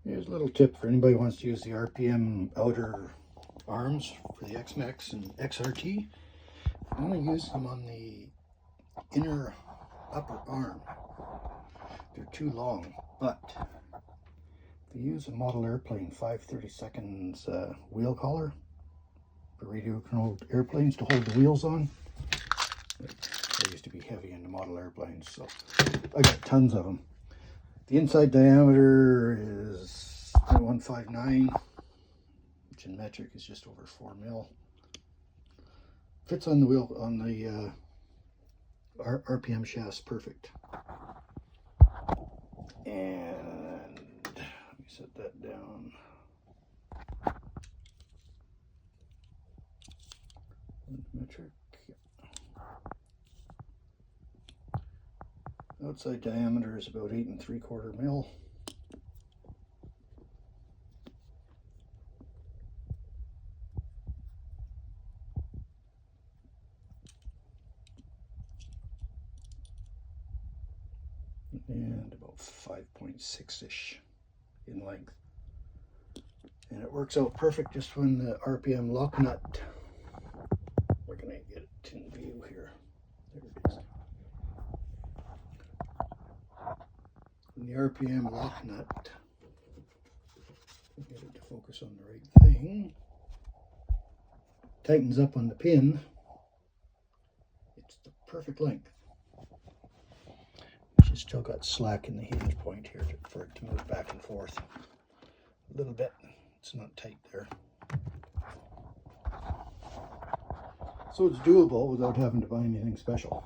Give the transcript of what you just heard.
Here's a little tip for anybody who wants to use the RPM outer arms for the Xmaxx and XRT. I want to use them on the inner upper arm. They're too long, but if you use a model airplane 5/32 wheel collar for radio controlled airplanes to hold the wheels on. They used to be heavy in the model airplanes, so I got tons of them. The inside diameter is 0.159, which in metric is just over 4 mil. Fits on the wheel, on the RPM shafts perfect. And let me set that down. Metric. Outside diameter is about 8 3/4 mil. And about 5.6-ish in length. And it works out perfect just when the RPM lock nut. We're going to get it in view here. There it is. When the RPM lock nut, get it to focus on the right thing, tightens up on the pin, it's the perfect length. It's still got slack in the hinge point here for it to move back and forth a little bit. It's not tight there. So it's doable without having to buy anything special.